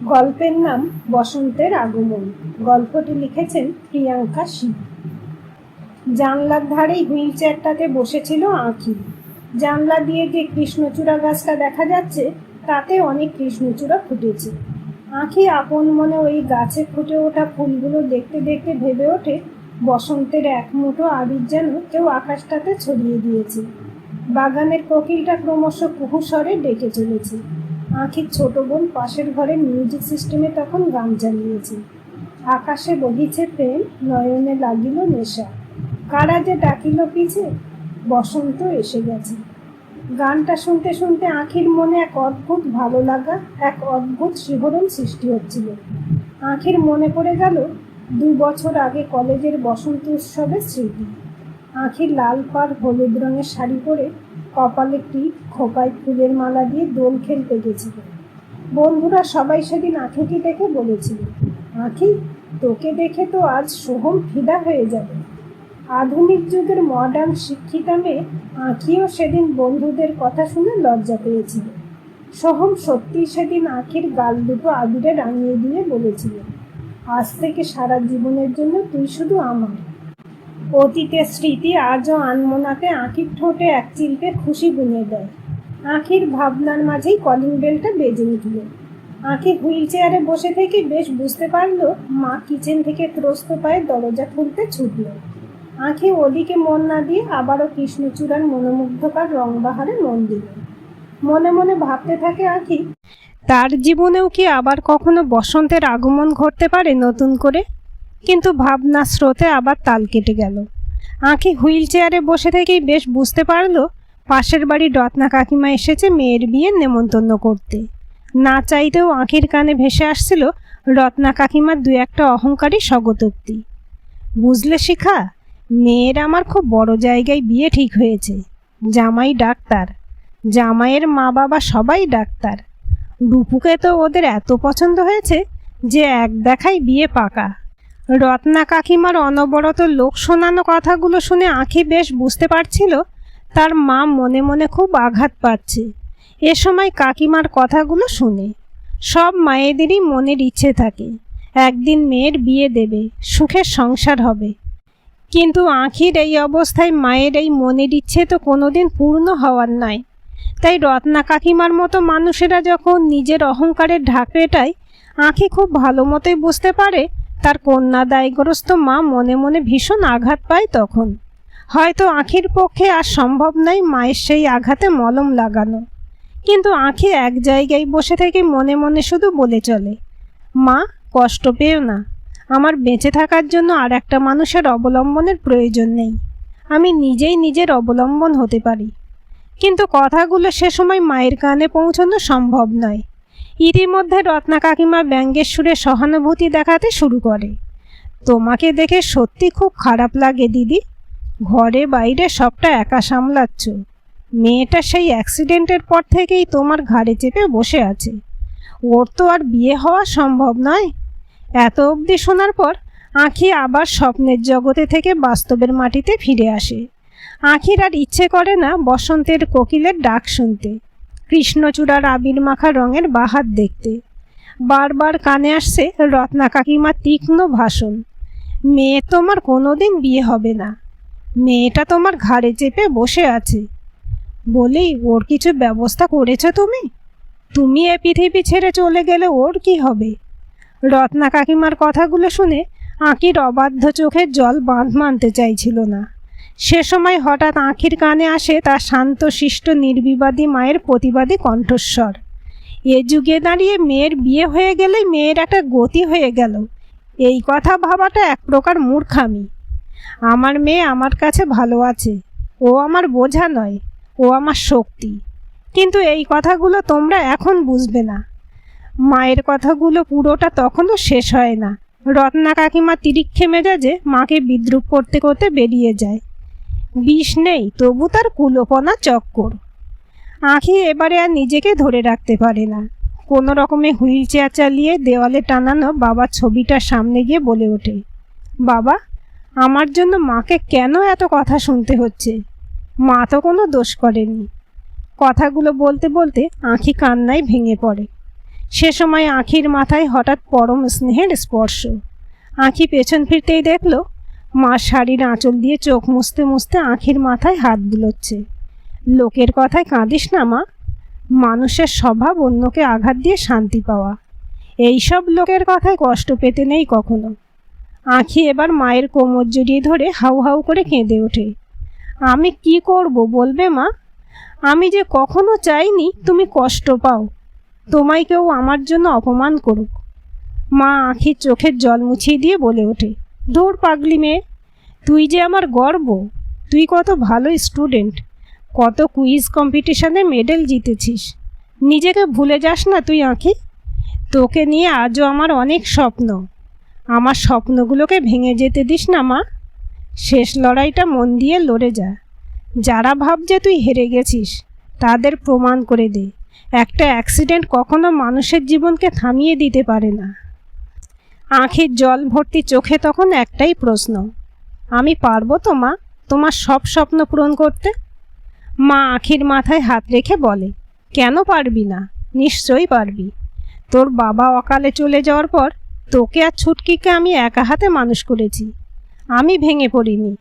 গল্পের নাম বসন্তের আগমন। গল্পটি লিখেছেন প্রিয়াঙ্কা সিং। জানলার ধারেই হুইল চেয়ারটাতে বসেছিল আঁখি। জানলা দিয়ে যে কৃষ্ণচূড়া গাছটা দেখা যাচ্ছে তাতে অনেক কৃষ্ণচূড়া ফুটেছে। আঁখি আপন মনে ওই গাছে ফুটে ওঠা ফুলগুলো দেখতে দেখতে ভেবে ওঠে বসন্তের এক মুঠো আবির যেন কেউ আকাশটাতে ছড়িয়ে দিয়েছে। বাগানের কোকিলটা ক্রমশ কুহু স্বরে ডেকে চলেছে। আঁখির ছোট বোন পাশের ঘরে মিউজিক সিস্টেমে তখন গান চালিয়েছে। আকাশে বহিছে প্রেম, নয়নে লাগিল নেশা, কারা যে ডাকিল পিছে, বসন্ত এসে গেছে। গানটা শুনতে শুনতে আঁখির মনে এক অদ্ভুত ভালো লাগা, এক অদ্ভুত শিহরণ সৃষ্টি হচ্ছিল। আঁখির মনে পড়ে গেল 2 বছর আগে কলেজের বসন্ত উৎসবের স্মৃতি। আঁখির লাল পাড় হলুদ রঙের শাড়ি পরে কপালে টিপ, খোপায় ফুলের মালা দিয়ে দোল খেলতে গেছিল। বন্ধুরা সবাই সেদিন আঁখিকে দেখে বলেছিল, আঁখি, তোকে দেখে তো আজ সোহম ফিদা হয়ে যাবে। আধুনিক যুগের মডার্ন শিক্ষিতা মেয়ে আঁখিও সেদিন বন্ধুদের কথা শুনে লজ্জা পেয়েছিল। সোহম সত্যি সেদিন আঁখির গাল দুটো আবিরে রাঙিয়ে দিয়ে বলেছিল, আজ থেকে সারা জীবনের জন্য তুই শুধু আমার। অতীতের স্মৃতি আজও আনমনাতে আঁখির ঠোঁটে এক চিলতে খুশি বুনে দেয়। আঁখির ভাবনার মাঝেই কলিং বেলটা বেজে উঠল। আঁখি হুইল চেয়ারে বসে থেকে বেশ বুঝতে পারল মা কিচেন থেকে ত্রস্ত পায়ে দরজা খুলতে ছুটল। আঁখি ওদিকে মন না দিয়ে আবারও কৃষ্ণচূড়ার মনোমুগ্ধকর রংবাহারে মন দিল। মনে মনে ভাবতে থাকে আঁখি, তার জীবনেও কি আবার কখনো বসন্তের আগমন ঘটতে পারে নতুন করে। কিন্তু ভাবনা স্রোতে আবার তাল কেটে গেল। আঁখি হুইল চেয়ারে বসে থেকেই বেশ বুঝতে পারল পাশের বাড়ির রত্না কাকিমা এসেছে মেয়ের বিয়ের নেমন্তন্ন করতে। না চাইতেও আঁখির কানে ভেসে আসছিল রত্না কাকিমার 2-1টা অহংকারী স্বগতোক্তি। বুঝলে শিখা, মেয়ের আমার খুব বড় জায়গায় বিয়ে ঠিক হয়েছে। জামাই ডাক্তার, জামাইয়ের মা বাবা সবাই ডাক্তার। রূপুকে তো ওদের এত পছন্দ হয়েছে যে এক দেখাই বিয়ে পাকা। রত্না কাকিমার অনবরত লোক শোনানো কথাগুলো শুনে আঁখি বেশ বুঝতে পারছিল তার মা মনে মনে খুব আঘাত পাচ্ছে এ সময় কাকিমার কথাগুলো শুনে। সব মায়েদেরই মনের ইচ্ছে থাকে একদিন মেয়ের বিয়ে দেবে, সুখের সংসার হবে। কিন্তু আঁখির এই অবস্থায় মায়ের এই মনের ইচ্ছে তো কোনোদিন পূর্ণ হওয়ার নয়। তাই রত্না কাকিমার মতো মানুষেরা যখন নিজের অহংকারের ঢাক পেটায়, আঁখি খুব ভালো মতোই বুঝতে পারে তার কন্যা দায়গ্রস্ত মা মনে মনে ভীষণ আঘাত পায়। তখন হয়তো আঁখির পক্ষে আর সম্ভব নয় মায়ের সেই আঘাতে মলম লাগানো। কিন্তু আঁখি এক জায়গায় বসে থেকে মনে মনে শুধু বলে চলে, মা, কষ্ট পেও না। আমার বেঁচে থাকার জন্য আর একটা মানুষের অবলম্বনের প্রয়োজন নেই। আমি নিজেই নিজের অবলম্বন হতে পারি। কিন্তু কথাগুলো সে সময় মায়ের কানে পৌঁছানো সম্ভব নয়। ইতিমধ্যে রত্না কাকিমা ব্যঙ্গের সুরে সহানুভূতি দেখাতে শুরু করে, তোমাকে দেখে সত্যি খুব খারাপ লাগে দিদি। ঘরে বাইরে সবটা একা সামলাচ্ছ। মেয়েটা সেই অ্যাক্সিডেন্টের পর থেকেই তোমার ঘাড়ে চেপে বসে আছে। ওর তো আর বিয়ে হওয়া সম্ভব নয়। এত অবধি শোনার পর আঁখি আবার স্বপ্নের জগতে থেকে বাস্তবের মাটিতে ফিরে আসে। আঁখির আর ইচ্ছে করে না বসন্তের কোকিলের ডাক শুনতে, কৃষ্ণচূড়ার আবির মাখা রঙের বাহার দেখতে। বারবার কানে আসছে রত্না কাকিমার তীক্ষ্ণ ভাষণ, মেয়ে তোমার কোনোদিন বিয়ে হবে না। মেয়েটা তোমার ঘাড়ে চেপে বসে আছে। বলি, ওর কিছু ব্যবস্থা করেছো তুমি? তুমি এ পৃথিবী ছেড়ে চলে গেলে ওর কি হবে? রত্না কাকিমার কথাগুলো শুনে আঁখির অবাধ্য চোখের জল বাঁধ মানতে চাইছিল না। সে সময় হঠাৎ আঁখির কানে আসে তার শান্ত শিষ্ট নির্বিবাদী মায়ের প্রতিবাদী কণ্ঠস্বর, এ যুগে দাঁড়িয়ে মেয়ের বিয়ে হয়ে গেলেই মেয়ের একটা গতি হয়ে গেল। এই কথা ভাবাটা এক প্রকার মূর্খামি। আমার মেয়ে আমার কাছে ভালো আছে। ও আমার বোঝা নয়, ও আমার শক্তি। কিন্তু এই কথাগুলো তোমরা এখন বুঝবে না। মায়ের কথাগুলো পুরোটা তখনও শেষ হয় না। রত্না কাকিমা তিরিক্ষে মেজাজে মাকে বিদ্রূপ করতে করতে বেরিয়ে যায়। বিষ নেই তবু তার কুলোপনা চক্কর। আঁখি এবারে আর নিজেকে ধরে রাখতে পারে না। কোনো রকমে হুইল চেয়ার চালিয়ে দেওয়ালে টানানো বাবার ছবিটার সামনে গিয়ে বলে ওঠে, বাবা, আমার জন্য মাকে কেন এত কথা শুনতে হচ্ছে? মা তো কোনো দোষ করেনি। কথাগুলো বলতে বলতে আঁখি কান্নায় ভেঙে পড়ে। সে সময় আঁখির মাথায় হঠাৎ পরম স্নেহের স্পর্শ। আঁখি পেছন ফিরতেই দেখল মা শাড়ির আঁচল দিয়ে চোখ মুছতে মুছতে আঁখির মাথায় হাত বুলোচ্ছে। লোকের কথায় কাঁদিস না মা, মানুষের স্বভাব অন্যকে আঘাত দিয়ে শান্তি পাওয়া, এইসব লোকের কথায় কষ্ট পেতে নেই কখনো। আঁখি এবার মায়ের কোমর জড়িয়ে ধরে হাউ হাউ করে কেঁদে ওঠে। আমি কি করব বলবে মা? আমি যে কখনো চাইনি তুমি কষ্ট পাও, তোমায় কেউ আমার জন্য অপমান করুক। মা আঁখির চোখের জল মুছিয়ে দিয়ে বলে ওঠে, দূর পাগলি মেয়ে, তুই যে আমার গর্ব। তুই কত ভালো স্টুডেন্ট, কত কুইজ কম্পিটিশনে মেডেল জিতেছিস। নিজেকে ভুলে যাস না তুই আঁখি। তোকে নিয়ে আজও আমার অনেক স্বপ্ন, আমার স্বপ্নগুলোকে ভেঙে যেতে দিস না মা। শেষ লড়াইটা মন দিয়ে লড়ে যা। যারা ভাবছে তুই হেরে গেছিস তাদের প্রমাণ করে দে, একটা অ্যাক্সিডেন্ট কখনো মানুষের জীবনকে থামিয়ে দিতে পারে না। আঁখির জল ভর্তি চোখে তখন একটাই প্রশ্ন, আমি পারবো তো মা তোমার সব স্বপ্ন পূরণ করতে? মা আঁখির মাথায় হাত রেখে বলে, কেন পারবি না, নিশ্চয়ই পারবি। তোর বাবা অকালে চলে যাওয়ার পর তোকে আর ছুটকিকে আমি একা হাতে মানুষ করেছি। আমি ভেঙে পড়িনি।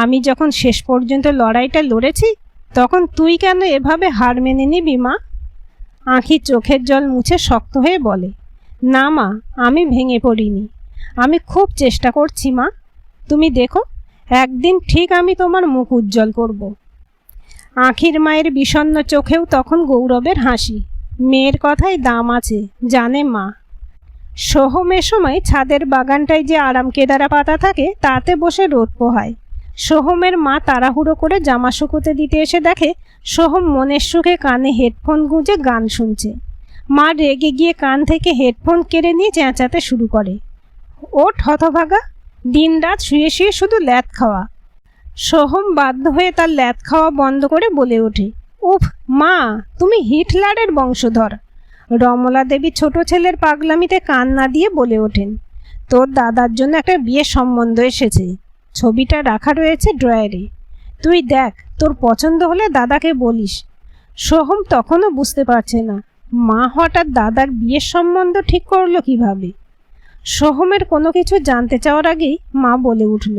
আমি যখন শেষ পর্যন্ত লড়াইটা লড়েছি তখন তুই কেন এভাবে হার মেনে নিবি মা? আঁখি চোখের জল মুছে শক্ত হয়ে বলে, না মা, আমি ভেঙে পড়িনি। আমি খুব চেষ্টা করছি মা। তুমি দেখো, একদিন ঠিক আমি তোমার মুখ উজ্জ্বল করব। আঁখির মায়ের বিষণ্ণ চোখেও তখন গৌরবের হাসি। মেয়ের কথায় দাম আছে, জানে মা। সোহমের সময় ছাদের বাগানটায় যে আরাম কেদারা পাতা থাকে তাতে বসে রোদ পোহায়। সোহমের মা তাড়াহুড়ো করে জামা শুকোতে দিতে এসে দেখে সোহম মনের সুখে কানে হেডফোন গুঁজে গান শুনছে। মা রেগে গিয়ে কান থেকে হেডফোন কেড়ে নিয়ে চেঁচাতে শুরু করে, ওঠ হতভাগা, দিনরাত শুয়ে শুয়ে শুধু ল্যাদ খাওয়া। সোহম বাধ্য হয়ে তার ল্যাদ খাওয়া বন্ধ করে বলে ওঠে, উফ মা, তুমি হিটলারের বংশধর। রমলা দেবী ছোট ছেলের পাগলামিতে কান না দিয়ে বলে ওঠেন, তোর দাদার জন্য একটা বিয়ের সম্বন্ধ এসেছে, ছবিটা রাখা রয়েছে ড্রয়ারে, তুই দেখ, তোর পছন্দ হলে দাদাকে বলিস। সোহম তখনও বুঝতে পারছে না মা হঠাৎ দাদার বিয়ের সম্বন্ধ ঠিক করলো কিভাবে। সোহমের কোনো কিছু জানতে চাওয়ার আগেই মা বলে উঠল,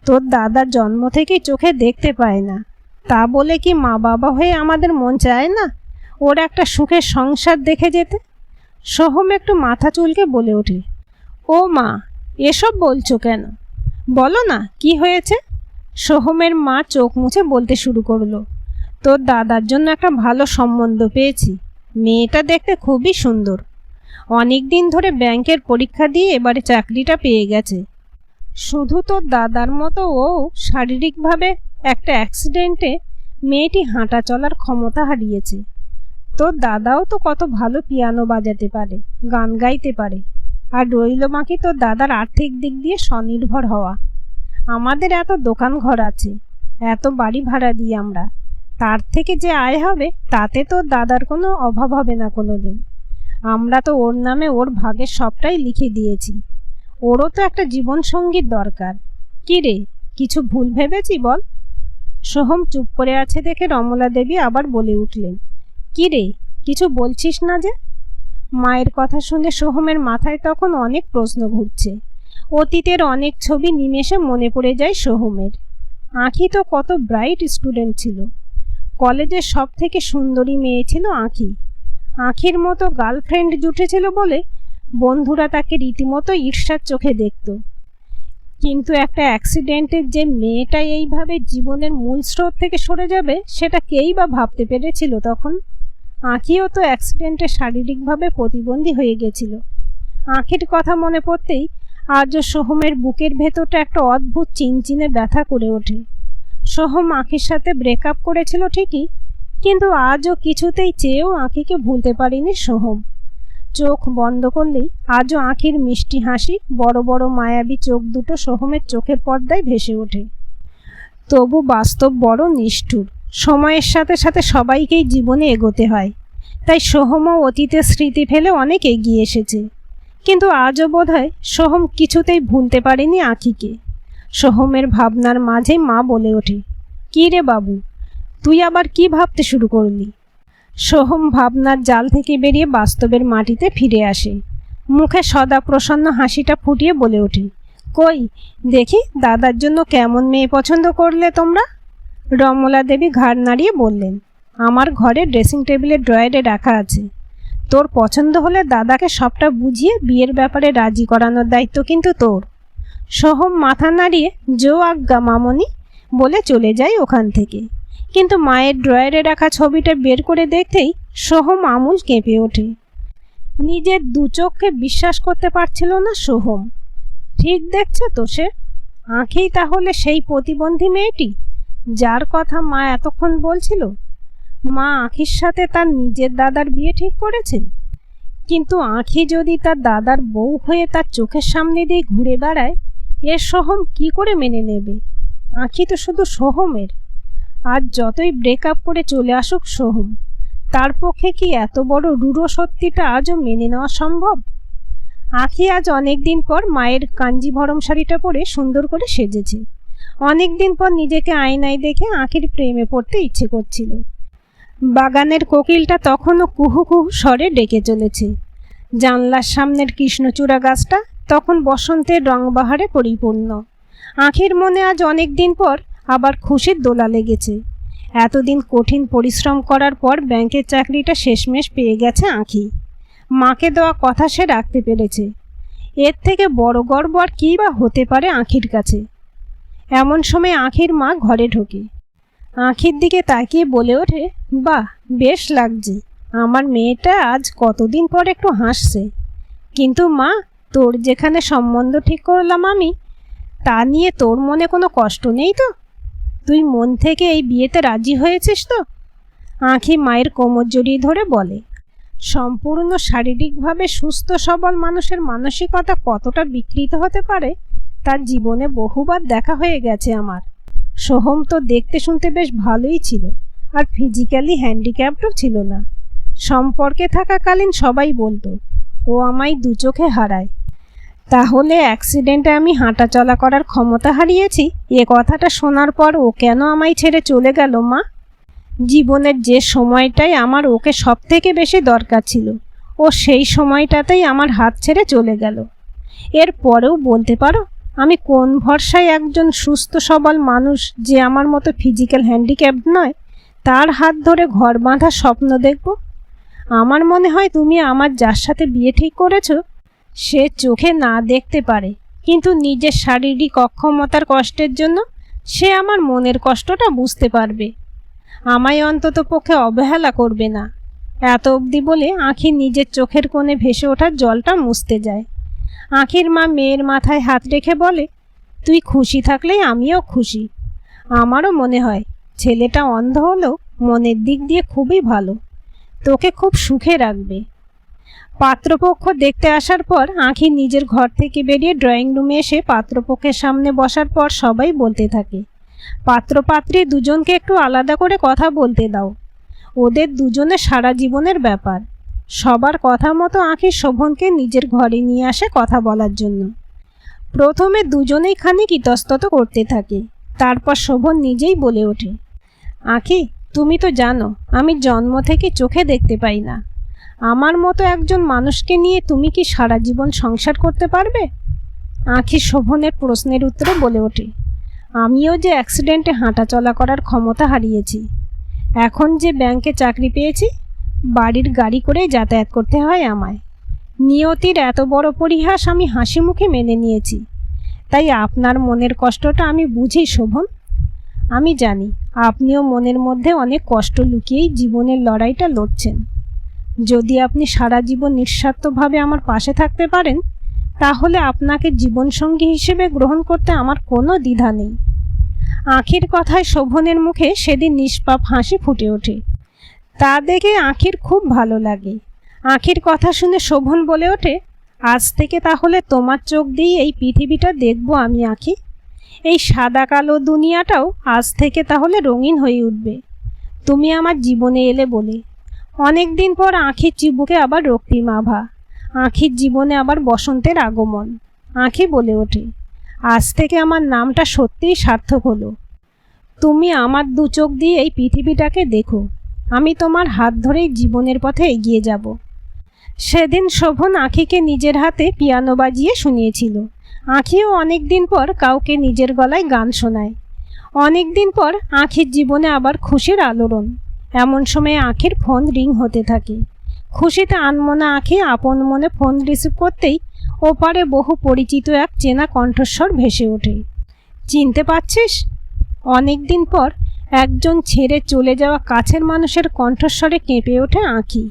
তোর দাদার জন্ম থেকেই চোখে দেখতে পায় না, তা বলে কি মা বাবা হয়ে আমাদের মন চায় না ওর একটা সুখের সংসার দেখে যেতে? সোহম একটু মাথা চুলকে বলে ওঠে, ও মা, এসব বলছো কেন? বলো না কি হয়েছে। সোহমের মা চোখ মুছে বলতে শুরু করলো, তোর দাদার জন্য একটা ভালো সম্বন্ধ পেয়েছি। মেয়েটা দেখতে খুবই সুন্দর, অনেক দিন ধরে ব্যাংকের পরীক্ষা দিয়ে এবারে চাকরিটা পেয়ে গেছে। শুধু তোর দাদার মতো ও শারীরিকভাবে একটা অ্যাক্সিডেন্টে মেয়েটি হাঁটা চলার ক্ষমতা হারিয়েছে। তোর দাদাও তো কত ভালো পিয়ানো বাজাতে পারে, গান গাইতে পারে, আর রইল বাকি তোর দাদার আর্থিক দিক দিয়ে স্বনির্ভর হওয়া। আমাদের এত দোকান ঘর আছে, এত বাড়ি ভাড়া দিই আমরা, তার থেকে যে আয় হবে তাতে তোর দাদার কোনো অভাব হবে না কোনো দিন। আমরা তো ওর নামে ওর ভাগের সবটাই লিখে দিয়েছি। ওরও তো একটা জীবনসঙ্গীর দরকার। কি রে, কিছু ভুল ভেবেছি বল? সোহম চুপ করে আছে দেখে রমলা দেবী আবার বলে উঠলেন, কি রে, কিছু বলছিস না যে? মায়ের কথা শুনে সোহমের মাথায় তখন অনেক প্রশ্ন ঘুরছে। অতীতের অনেক ছবি নিমেষে মনে পড়ে যায় সোহমের। আঁখি তো কত ব্রাইট স্টুডেন্ট ছিল, কলেজের সব থেকে সুন্দরী মেয়ে ছিল আঁখি। আঁখির মতো গার্লফ্রেন্ড জুটেছিল বলে বন্ধুরা তাকে রীতিমতো ঈর্ষার চোখে দেখত। কিন্তু একটা অ্যাক্সিডেন্টের যে মেয়েটা এইভাবে জীবনের মূল স্রোত থেকে সরে যাবে সেটা কেই বা ভাবতে পেরেছিল তখন? আঁখিও তো অ্যাক্সিডেন্টে শারীরিকভাবে প্রতিবন্ধী হয়ে গেছিল। আঁখির কথা মনে পড়তেই আজও সোহমের বুকের ভেতরটা একটা অদ্ভুত চিনচিনে ব্যথা করে ওঠে। সোহম আঁখির সাথে ব্রেকআপ করেছিল ঠিকই, কিন্তু আজও কিছুতেই চেয়েও আঁখিকে ভুলতে পারিনি সোহম। চোখ বন্ধ করলেই আজও আঁখির মিষ্টি হাসি, বড় বড় মায়াবী চোখ দুটো সোহমের চোখের পর্দায় ভেসে ওঠে। তবু বাস্তব বড় নিষ্ঠুর। সময়ের সাথে সাথে সবাইকেই জীবনে এগোতে হয়, তাই সোহমও অতীতের স্মৃতি ফেলে অনেক এগিয়ে এসেছে। কিন্তু আজও বোধহয় সোহম কিছুতেই ভুলতে পারেনি আঁখিকে। সোহমের ভাবনার মাঝেই মা বলে ওঠে, কি রে বাবু, তুই আবার কি ভাবতে শুরু করলি? সোহম ভাবনার জাল থেকে বেরিয়ে বাস্তবের মাটিতে ফিরে আসে। মুখে সদা প্রসন্ন হাসিটা ফুটিয়ে বলে ওঠে, কই দেখি দাদার জন্য কেমন মেয়ে পছন্দ করলে তোমরা? রমলা দেবী ঘাড় নাড়িয়ে বললেন, আমার ঘরে ড্রেসিং টেবিলের ড্রয়ারে রাখা আছে। তোর পছন্দ হলে দাদাকে সবটা বুঝিয়ে বিয়ের ব্যাপারে রাজি করানোর দায়িত্ব কিন্তু তোর। সোহম মাথা নাড়িয়ে জো আজ্ঞা মামনি বলে চলে যায় ওখান থেকে। কিন্তু মায়ের ড্রয়ারে রাখা ছবিটা বের করে দেখতেই সোহম আমূল কেঁপে ওঠে। নিজের দু চোখকে বিশ্বাস করতে পারছিল না সোহম। ঠিক দেখছে তো সে? আঁখি তাহলে সেই প্রতিবন্ধী মেয়েটি যার কথা মা এতক্ষণ বলছিল। মা আঁখির সাথে তার নিজের দাদার বিয়ে ঠিক করেছে। কিন্তু আঁখি যদি তার দাদার বউ হয়ে তার চোখের সামনে দিয়ে ঘুরে বেড়ায়, এ সোহম কি করে মেনে নেবে? আঁখি তো শুধু সোহমের। আর যতই ব্রেকআপ করে চলে আসুক সোহম, তার পক্ষে কি এত বড় রূঢ় সত্যিটা আজও মেনে নেওয়া সম্ভব? আঁখি আজ অনেক দিন পর মায়ের কাঞ্জিভরম শাড়িটা পরে সুন্দর করে সেজেছে। অনেক দিন পর নিজেকে আয়নায় দেখে আঁখির প্রেমে পড়তে ইচ্ছে করছিল। বাগানের কোকিলটা তখনও কুহু কুহু স্বরে ডেকে চলেছে। জানলার সামনের কৃষ্ণচূড়া গাছটা তখন বসন্তের রংবাহারে পরিপূর্ণ। আঁখির মনে আজ অনেক দিন পর আবার খুশির দোলা লেগেছে। এতদিন কঠিন পরিশ্রম করার পর ব্যাংকের চাকরিটা শেষমেশ পেয়ে গেছে আঁখি। মাকে দেওয়া কথা সে রাখতে পেরেছে। এর থেকে বড় গর্ব আর কী বা হতে পারে আঁখির কাছে? এমন সময় আঁখির মা ঘরে ঢোকে। আঁখির দিকে তাকিয়ে বলে ওঠে, বাহ, বেশ লাগছে। আমার মেয়েটা আজ কতদিন পর একটু হাসছে। কিন্তু মা, তোর যেখানে সম্বন্ধ ঠিক করলাম আমি, তা নিয়ে তোর মনে কোনো কষ্ট নেই তো? তুই মন থেকে এই বিয়েতে রাজি হয়েছিস তো? আঁখি মায়ের কোমর জড়িয়ে ধরে বলে। সম্পূর্ণ শারীরিকভাবে সুস্থ সবল মানুষের মানসিকতা কতটা বিকৃত হতে পারে তার জীবনে বহুবার দেখা হয়ে গেছে আমার। সোহম তো দেখতে শুনতে বেশ ভালোই ছিল, আর ফিজিক্যালি হ্যান্ডিক্যাপডও ছিল না। সম্পর্কে থাকাকালীন সবাই বলতো ও আমায় দু চোখে হারায়। তাহলে অ্যাক্সিডেন্টে আমি হাঁটা চলা করার ক্ষমতা হারিয়েছি, এ কথাটা শোনার পর ও কেন আমায় ছেড়ে চলে গেল মা? জীবনের যে সময়টাই আমার ওকে সব থেকে বেশি দরকার ছিল, ও সেই সময়টাতেই আমার হাত ছেড়ে চলে গেল। এর পরেও বলতে পারো আমি কোন ভরসায় একজন সুস্থ সবল মানুষ, যে আমার মতো ফিজিক্যাল হ্যান্ডিক্যাপড নয়, তার হাত ধরে ঘর বাঁধার স্বপ্ন দেখব? আমার মনে হয় তুমি আমার যার সাথে বিয়ে ঠিক করেছো, সে চোখে না দেখতে পারে, কিন্তু নিজের শারীরিক অক্ষমতার কষ্টের জন্য সে আমার মনের কষ্টটা বুঝতে পারবে। আমায় অন্তত পক্ষে অবহেলা করবে না। এত অবধি বলে আঁখি নিজের চোখের কোণে ভেসে ওঠার জলটা মুছতে যায়। আঁখির মা মেয়ের মাথায় হাত রেখে বলে, তুই খুশি থাকলেই আমিও খুশি। আমারও মনে হয় ছেলেটা অন্ধ হলেও মনের দিক দিয়ে খুবই ভালো, তোকে খুব সুখে রাখবে। পাত্রপক্ষ দেখতে আসার পর আঁখি নিজের ঘর থেকে বেরিয়ে ড্রয়িং রুমে এসে পাত্রপক্ষের সামনে বসার পর সবাই বলতে থাকে, পাত্রপাত্রী দুজনকে একটু আলাদা করে কথা বলতে দাও, ওদের দুজনের সারা জীবনের ব্যাপার। সবার কথা মতো আঁখি শোভনকে নিজের ঘরে নিয়ে আসে কথা বলার জন্য। প্রথমে দুজনেই খানিক ইতস্তত করতে থাকে, তারপর শোভন নিজেই বলে ওঠে, আঁখি, তুমি তো জানো আমি জন্ম থেকে চোখে দেখতে পাই না। আমার মতো একজন মানুষকে নিয়ে তুমি কি সারা জীবন সংসার করতে পারবে? আঁখি শোভনের প্রশ্নের উত্তরে বলে ওঠে, আমিও যে অ্যাক্সিডেন্টে হাঁটা চলা করার ক্ষমতা হারিয়েছি, এখন যে ব্যাংকে চাকরি পেয়েছি, বাড়ির গাড়ি করেই যাতায়াত করতে হয় আমায়। নিয়তির এত বড় পরিহাস আমি হাসি মুখে মেনে নিয়েছি। তাই আপনার মনের কষ্টটা আমি বুঝি শোভন। আমি জানি আপনিও মনের মধ্যে অনেক কষ্ট লুকিয়েই জীবনের লড়াইটা লড়ছেন। যদি আপনি সারা জীবন নিঃস্বার্থভাবে আমার পাশে থাকতে পারেন, তাহলে আপনাকে জীবনসঙ্গী হিসেবে গ্রহণ করতে আমার কোনো দ্বিধা নেই। আঁখির কথায় শোভনের মুখে সেদিন নিষ্পাপ হাসি ফুটে ওঠে। তা দেখে আঁখির খুব ভালো লাগে। আঁখির কথা শুনে শোভন বলে ওঠে, আজ থেকে তাহলে তোমার চোখ দিয়ে এই পৃথিবীটা দেখব আমি আঁখি। এই সাদা কালো দুনিয়াটাও আজ থেকে তাহলে রঙিন হয়ে উঠবে, তুমি আমার জীবনে এলে বলে। অনেক দিন পর আঁখির চিবুকে আবার রক্তিম আভা, আঁখির জীবনে আবার বসন্তের আগমন। আঁখি বলে ওঠে, আজ থেকে আমার নামটা সত্যিই সার্থক হলো। তুমি আমার দু চোখ দিয়ে এই পৃথিবীটাকে দেখো, আমি তোমার হাত ধরেই জীবনের পথে এগিয়ে যাব। সেদিন শোভন আঁখিকে নিজের হাতে পিয়ানো বাজিয়ে শুনিয়েছিল। আঁখিও অনেক দিন পর কাউকে নিজের গলায় গান শোনায়। অনেক দিন পর আঁখির জীবনে আবার খুশির আলোড়ন। এমন সময় আঁখির ফোন রিং হতে থাকে। খুশিতে আনমনা আঁখি আপন মনে ফোন রিসিভ করতেই ওপারে বহু পরিচিত এক চেনা কণ্ঠস্বর ভেসে ওঠে। চিনতে পারছিস? অনেক দিন পর একজন ছেড়ে চলে যাওয়া কাছের মানুষের কণ্ঠস্বরে কেঁপে ওঠে আঁখি।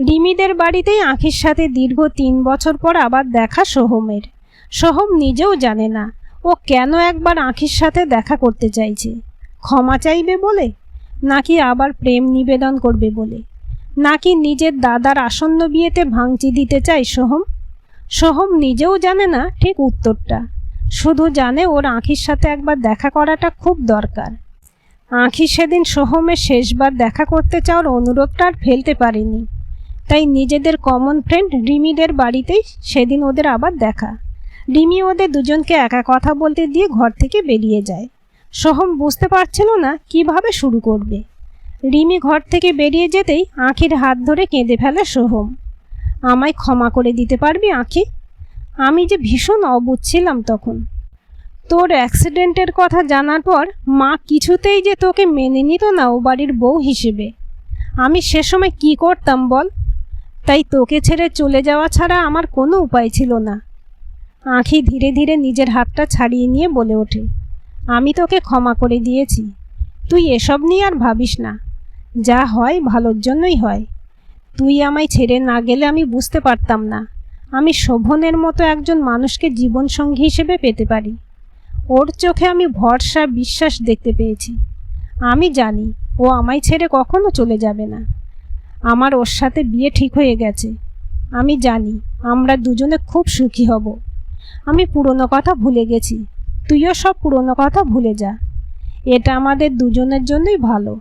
রিমিদের বাড়িতেই আঁখির সাথে দীর্ঘ 3 বছর পর আবার দেখা সোহমের। সোহম নিজেও জানে না ও কেন একবার আঁখির সাথে দেখা করতে চাইছে। ক্ষমা চাইবে বলে, নাকি আবার প্রেম নিবেদন করবে বলে, নাকি নিজের দাদার আসন্ন বিয়েতে ভাঙচি দিতে চায় সোহম? সোহম নিজেও জানে না ঠিক উত্তরটা, শুধু জানে ওর আঁখির সাথে একবার দেখা করাটা খুব দরকার। আঁখি সেদিন সোহমের শেষবার দেখা করতে চাওয়ার অনুরোধটা আর ফেলতে পারেনি, তাই নিজেদের কমন ফ্রেন্ড রিমিদের বাড়িতেই সেদিন ওদের আবার দেখা। রিমি ওদের দুজনকে একা কথা বলতে দিয়ে ঘর থেকে বেরিয়ে যায়। সোহম বুঝতে পারছিল না কিভাবে শুরু করবে। রিমি ঘর থেকে বেরিয়ে যেতেই আঁখির হাত ধরে কেঁদে ফেলে সোহম। আমায় ক্ষমা করে দিতে পারবি আঁখি? আমি যে ভীষণ অবুঝ ছিলাম তখন। তোর অ্যাক্সিডেন্টের কথা জানার পর মা কিছুতেই যে তোকে মেনে নিত না ও বাড়ির বউ হিসেবে। আমি সে সময় কি করতাম বল? তাই তোকে ছেড়ে চলে যাওয়া ছাড়া আমার কোনো উপায় ছিল না। আঁখি ধীরে ধীরে নিজের হাতটা ছাড়িয়ে নিয়ে বলে ওঠে, আমি তোকে ক্ষমা করে দিয়েছি। তুই এসব নিয়ে আর ভাবিস না। যা হয় ভালোর জন্যই হয়। তুই আমায় ছেড়ে না গেলে আমি বুঝতে পারতাম না আমি শোভনের মতো একজন মানুষকে জীবনসঙ্গী হিসেবে পেতে পারি। ওর চোখে আমি ভরসা বিশ্বাস দেখতে পেয়েছি। আমি জানি ও আমায় ছেড়ে কখনো চলে যাবে না। আমার ওর সাথে বিয়ে ঠিক হয়ে গেছে। আমি জানি আমরা দুজনে খুব সুখী হব। আমি পুরনো কথা ভুলে গেছি। তুইও সব পুরনো কথা ভুলে যা। এটা আমাদের দুজনের জন্যই ভালো।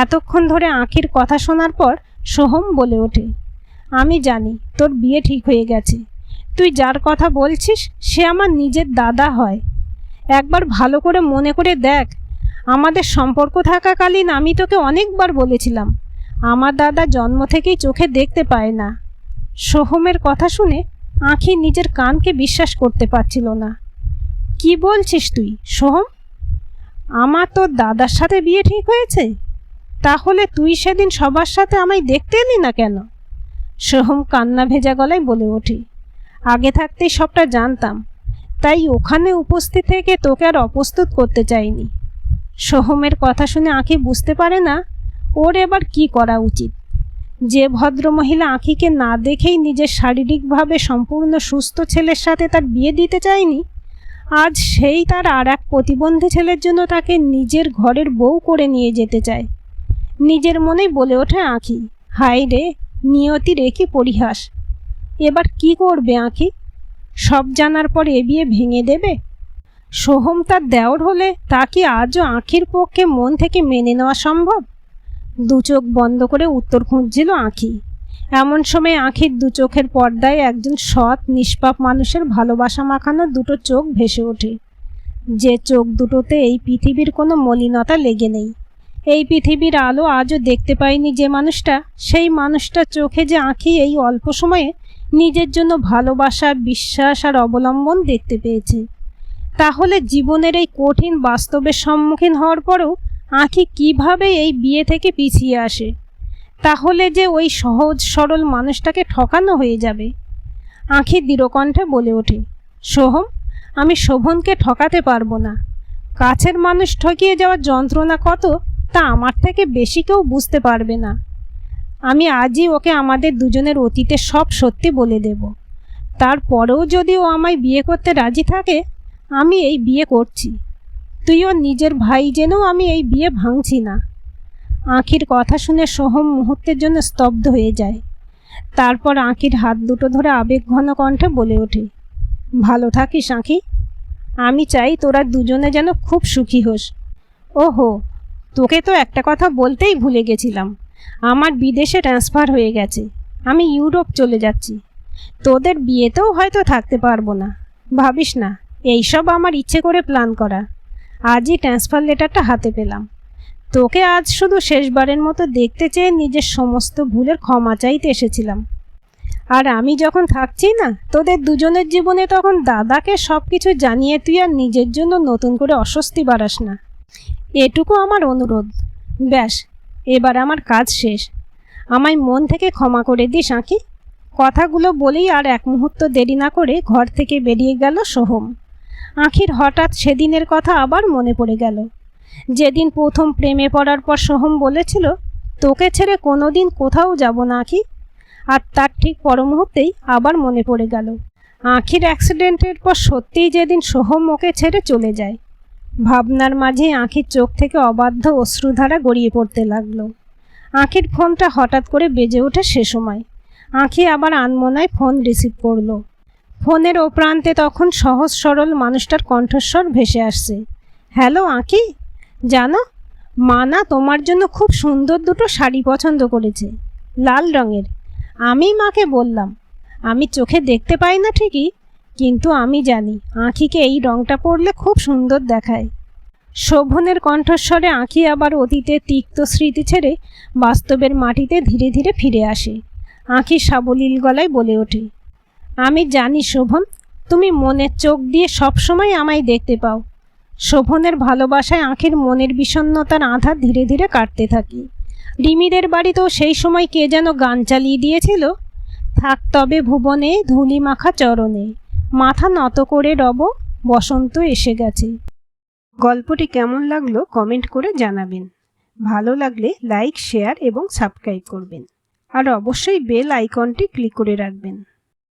এতক্ষণ ধরে আঁখির কথা শোনার পর সোহম বলে ওঠে, আমি জানি তোর বিয়ে ঠিক হয়ে গেছে। তুই যার কথা বলছিস সে আমার নিজের দাদা হয়। একবার ভালো করে মনে করে দেখ, আমাদের সম্পর্ক থাকাকালীন আমি তোকে অনেকবার বলেছিলাম আমার দাদা জন্ম থেকেই চোখে দেখতে পায় না। সোহমের কথা শুনে আঁখি নিজের কানকে বিশ্বাস করতে পারছিল না। কি বলছিস তুই সোহম? আমার তোর দাদার সাথে বিয়ে ঠিক হয়েছে? তাহলে তুই সেদিন সবার সাথে আমায় দেখতে এলি না কেন? সোহম কান্না ভেজা গলায় বলে ওঠে, আগে থাকতেই সবটা জানতাম, তাই ওখানে উপস্থিত থেকে তোকে আর অপ্রস্তুত করতে চাইনি। সোহমের কথা শুনে আঁখি বুঝতে পারে না ওর এবার কি করা উচিত। যে ভদ্রমহিলা আঁখিকে না দেখেই নিজের শারীরিকভাবে সম্পূর্ণ সুস্থ ছেলের সাথে তার বিয়ে দিতে চায়নি, আজ সেই তার আর এক প্রতিবন্ধী ছেলের জন্য তাকে নিজের ঘরের বউ করে নিয়ে যেতে চায়। নিজের মনেই বলে ওঠে আঁখি, হায় রে, নিয়তির একই পরিহাস। এবার কি করবে আঁখি? সব জানার পর এ বিয়ে ভেঙে দেবে? সোহম তার দেওর হলে তা কি আজও আঁখির পক্ষে মন থেকে মেনে নেওয়া সম্ভব? দু চোখ বন্ধ করে উত্তর খুঁজছিল আঁখি। এমন সময় আঁখির দু চোখের পর্দায় একজন সৎ নিষ্পাপ মানুষের ভালোবাসা মাখানো দুটো চোখ ভেসে ওঠে। যে চোখ দুটোতে এই পৃথিবীর কোনো মলিনতা লেগে নেই। এই পৃথিবীর আলো আজও দেখতে পায়নি যে মানুষটা, সেই মানুষটার চোখে যে আঁখি এই অল্প সময়ে নিজের জন্য ভালোবাসা, বিশ্বাস আর অবলম্বন দেখতে পেয়েছে। তাহলে জীবনের এই কঠিন বাস্তবের সম্মুখীন হওয়ার পরেও আঁখি কিভাবে এই বিয়ে থেকে পিছিয়ে আসে? তাহলে যে ওই সহজ সরল মানুষটাকে ঠকানো হয়ে যাবে। আঁখি দৃঢ়কণ্ঠে বলে ওঠে, সোহম, আমি শোভনকে ঠকাতে পারবো না। কাছের মানুষ ঠকিয়ে যাওয়ার যন্ত্রণা কত তা আমার থেকে বেশি কেউ বুঝতে পারবে না। আমি আজই ওকে আমাদের দুজনের অতীতের সব সত্যি বলে দেব। তারপরেও যদি ও আমায় বিয়ে করতে রাজি থাকে, আমি এই বিয়ে করছি। তুইও নিজের ভাই জেনেও আমি এই বিয়ে ভাঙছি না। আঁখির কথা শুনে সোহম মুহূর্তের জন্য স্তব্ধ হয়ে যায়। তারপর আঁখির হাত দুটো ধরে আবেগঘন কণ্ঠে বলে ওঠে, ভালো থাকিস আঁখি। আমি চাই তোরা দুজনে যেন খুব সুখী হোস। ওহো, তোকে তো একটা কথা বলতেই ভুলে গেছিলাম। আমার বিদেশে ট্রান্সফার হয়ে গেছে। আমি ইউরোপ চলে যাচ্ছি। তোদের বিয়েতেও হয়তো থাকতে পারবো না। ভাবিস না, এইসব আমার ইচ্ছে করে প্ল্যান করা। আজই ট্রান্সফার লেটারটা হাতে পেলাম। তোকে আজ শুধু শেষবারের মতো দেখতে চেয়ে নিজের সমস্ত ভুলের ক্ষমা চাইতে এসেছিলাম। আর আমি যখন থাকছি না তোদের দুজনের জীবনে, তখন দাদাকে সব কিছু জানিয়ে তুই আর নিজের জন্য নতুন করে অস্বস্তি বাড়াস না, এটুকু আমার অনুরোধ। ব্যাস, এবার আমার কাজ শেষ, আমায় মন থেকে ক্ষমা করে দিস আঁকি। কথাগুলো বলেই আর এক মুহূর্ত দেরি না করে ঘর থেকে বেরিয়ে গেল সোহম। আঁখির হঠাৎ সেদিনের কথা আবার মনে পড়ে গেল, যেদিন প্রথম প্রেমে পড়ার পর সোহম বলেছিল, তোকে ছেড়ে কোনোদিন কোথাও যাব না আঁকি। আর তার ঠিক পর মুহূর্তেই আবার মনে পড়ে গেল আঁখির অ্যাক্সিডেন্টের পর সত্যিই যেদিন সোহম ওকে ছেড়ে চলে যায়। ভাবনার মাঝে আঁখির চোখ থেকে অবাধ্য অশ্রুধারা গড়িয়ে পড়তে লাগলো। আঁখির ফোনটা হঠাৎ করে বেজে ওঠে সে সময়। আঁখি আবার আনমনায় ফোন রিসিভ করলো। ফোনের ও প্রান্তে তখন সহজ সরল মানুষটার কণ্ঠস্বর ভেসে আসছে। হ্যালো আঁকি, জানো মা না তোমার জন্য খুব সুন্দর দুটো শাড়ি পছন্দ করেছে, লাল রঙের। আমি মাকে বললাম, আমি চোখে দেখতে পাই না ঠিকই, কিন্তু আমি জানি আঁখিকে এই রঙটা পরলে খুব সুন্দর দেখায়। শোভনের কণ্ঠস্বরে আঁখি আবার অতীতের তিক্ত স্মৃতি ছেড়ে বাস্তবের মাটিতে ধীরে ধীরে ফিরে আসে। আঁখি সাবলীল গলায় বলে ওঠে, আমি জানি শোভন, তুমি মনের চোখ দিয়ে সবসময় আমায় দেখতে পাও। শোভনের ভালোবাসায় আঁখির মনের বিষণ্ণতার আঁধার ধীরে ধীরে কাটতে থাকে। রিমিদের বাড়িতেও সেই সময় কে যেন গান চালিয়ে দিয়েছিল, থাক তবে ভুবনে ধুলি মাখা চরণে, মাথা নত করে রব, বসন্ত এসে গেছে। গল্পটি কেমন লাগলো কমেন্ট করে জানাবেন। ভালো লাগলে লাইক, শেয়ার এবং সাবস্ক্রাইব করবেন। আর অবশ্যই বেল আইকনটি ক্লিক করে রাখবেন।